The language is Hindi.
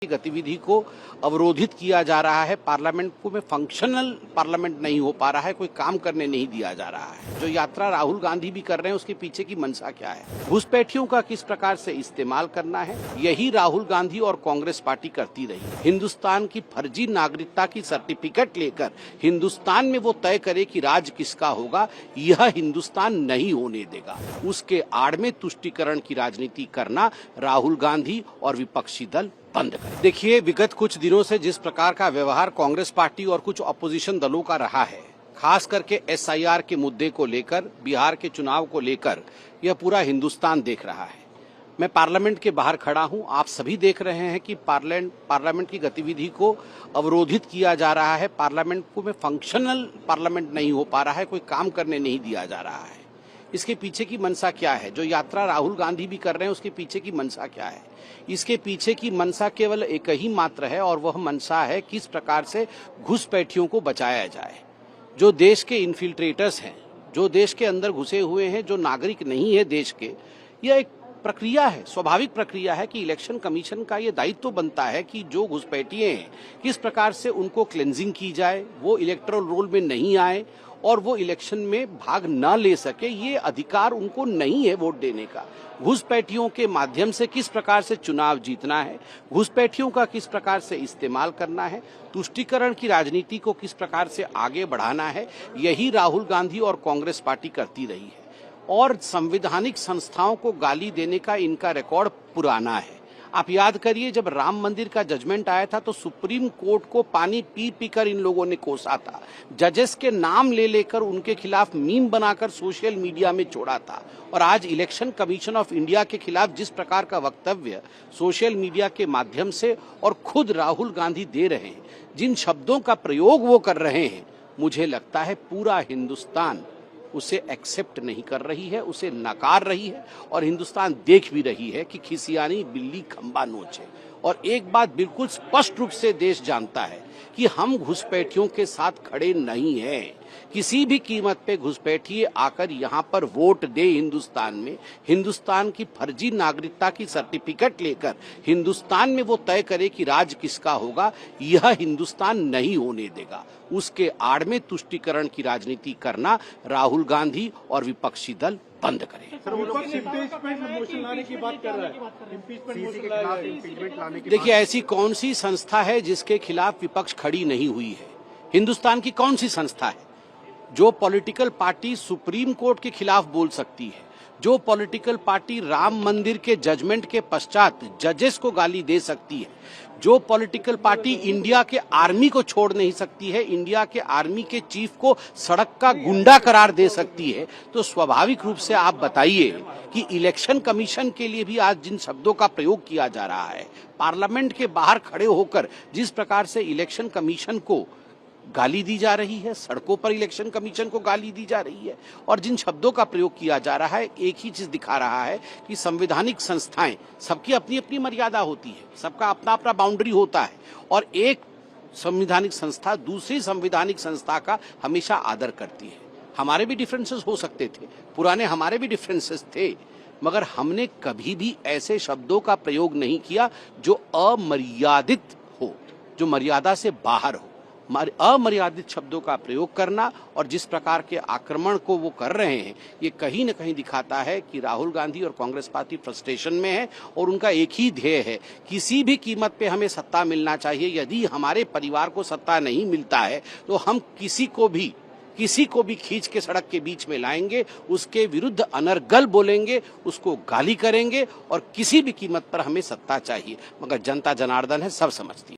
गतिविधि को अवरोधित किया जा रहा है। पार्लियामेंट को में फंक्शनल पार्लियामेंट नहीं हो पा रहा है, कोई काम करने नहीं दिया जा रहा है। जो यात्रा राहुल गांधी भी कर रहे हैं उसके पीछे की मंशा क्या है, घुसपैठियों का किस प्रकार से इस्तेमाल करना है, यही राहुल गांधी और कांग्रेस पार्टी करती रही। हिंदुस्तान की फर्जी नागरिकता की सर्टिफिकेट लेकर हिंदुस्तान में वो तय करे कि राज किसका होगा, यह हिंदुस्तान नहीं होने देगा। उसके आड़ में तुष्टीकरण की राजनीति करना राहुल गांधी और विपक्षी दल बंद करें। देखिए, विगत कुछ दिनों से जिस प्रकार का व्यवहार कांग्रेस पार्टी और कुछ अपोजिशन दलों का रहा है, खास करके एसआईआर के मुद्दे को लेकर, बिहार के चुनाव को लेकर, यह पूरा हिंदुस्तान देख रहा है। मैं पार्लियामेंट के बाहर खड़ा हूं, आप सभी देख रहे हैं कि पार्लियामेंट की गतिविधि को अवरोधित किया जा रहा है। पार्लियामेंट को में फंक्शनल पार्लियामेंट नहीं हो पा रहा है, कोई काम करने नहीं दिया जा रहा है। इसके पीछे की मंशा क्या है, जो यात्रा राहुल गांधी भी कर रहे हैं उसके पीछे की मंशा क्या है? इसके पीछे की मंशा केवल एक ही मात्र है, और वह मंशा है किस प्रकार से घुसपैठियों को बचाया जाए। जो देश के इन्फिल्ट्रेटर्स हैं, जो देश के अंदर घुसे हुए हैं, जो नागरिक नहीं है देश के, यह एक प्रक्रिया है, स्वाभाविक प्रक्रिया है कि इलेक्शन कमीशन का ये दायित्व बनता है कि जो घुसपैठिए हैं किस प्रकार से उनको क्लेंजिंग की जाए, वो इलेक्टोरल रोल में नहीं आए और वो इलेक्शन में भाग न ले सके। ये अधिकार उनको नहीं है वोट देने का। घुसपैठियों के माध्यम से किस प्रकार से चुनाव जीतना है, घुसपैठियों का किस प्रकार से इस्तेमाल करना है, तुष्टीकरण की राजनीति को किस प्रकार से आगे बढ़ाना है, यही राहुल गांधी और कांग्रेस पार्टी करती रही है। और संवैधानिक संस्थाओं को गाली देने का इनका रिकॉर्ड पुराना है। आप याद करिए, जब राम मंदिर का जजमेंट आया था तो सुप्रीम कोर्ट को पानी पी पी कर इन लोगों ने कोसा था। जजेस के नाम ले लेकर उनके खिलाफ मीम बनाकर सोशल मीडिया में छोड़ा था। और आज इलेक्शन कमीशन ऑफ इंडिया के खिलाफ जिस प्रकार का वक्तव्य सोशल मीडिया के माध्यम से और खुद राहुल गांधी दे रहे हैं, जिन शब्दों का प्रयोग वो कर रहे हैं, मुझे लगता है पूरा हिंदुस्तान उसे एक्सेप्ट नहीं कर रही है, उसे नकार रही है। और हिंदुस्तान देख भी रही है कि खिसियानी बिल्ली खंबा नोचे। और एक बात बिल्कुल स्पष्ट रूप से देश जानता है कि हम घुसपैठियों के साथ खड़े नहीं हैं। किसी भी कीमत पे घुसपैठिए आकर यहाँ पर वोट दे हिंदुस्तान में, हिंदुस्तान की फर्जी नागरिकता की सर्टिफिकेट लेकर हिंदुस्तान में वो तय करे कि राज किसका होगा, यह हिंदुस्तान नहीं होने देगा। उसके आड़ में तुष्टीकरण की राजनीति करना राहुल गांधी और विपक्षी दल बंद करें। देखिए, ऐसी कौन सी संस्था है जिसके खिलाफ विपक्ष खड़ी नहीं हुई है? हिंदुस्तान की कौन सी संस्था है? जो पॉलिटिकल पार्टी सुप्रीम कोर्ट के खिलाफ बोल सकती है, जो पॉलिटिकल पार्टी राम मंदिर के जजमेंट के पश्चात जजेस को गाली दे सकती है, जो पॉलिटिकल पार्टी इंडिया के आर्मी को छोड़ नहीं सकती है, इंडिया के आर्मी के चीफ को सड़क का गुंडा करार दे सकती है, तो स्वाभाविक रूप से आप बताइए कि इलेक्शन कमीशन के लिए भी आज जिन शब्दों का प्रयोग किया जा रहा है, पार्लियामेंट के बाहर खड़े होकर जिस प्रकार से इलेक्शन कमीशन को गाली दी जा रही है, सड़कों पर इलेक्शन कमीशन को गाली दी जा रही है, और जिन शब्दों का प्रयोग किया जा रहा है, एक ही चीज दिखा रहा है कि संवैधानिक संस्थाएं, सबकी अपनी अपनी मर्यादा होती है, सबका अपना अपना बाउंड्री होता है, और एक संवैधानिक संस्था दूसरी संवैधानिक संस्था का हमेशा आदर करती है। हमारे भी डिफरेंसेस हो सकते थे, पुराने हमारे भी डिफरेंसेस थे, मगर हमने कभी भी ऐसे शब्दों का प्रयोग नहीं किया जो अमर्यादित हो, जो मर्यादा से बाहर हो। अमर्यादित शब्दों का प्रयोग करना और जिस प्रकार के आक्रमण को वो कर रहे हैं, ये कहीं न कहीं दिखाता है कि राहुल गांधी और कांग्रेस पार्टी फ्रस्ट्रेशन में है और उनका एक ही ध्येय है, किसी भी कीमत पे हमें सत्ता मिलना चाहिए। यदि हमारे परिवार को सत्ता नहीं मिलता है तो हम किसी को भी खींच के सड़क के बीच में लाएंगे, उसके विरुद्ध अनर्गल बोलेंगे, उसको गाली करेंगे, और किसी भी कीमत पर हमें सत्ता चाहिए। मगर जनता जनार्दन है, सब समझती है।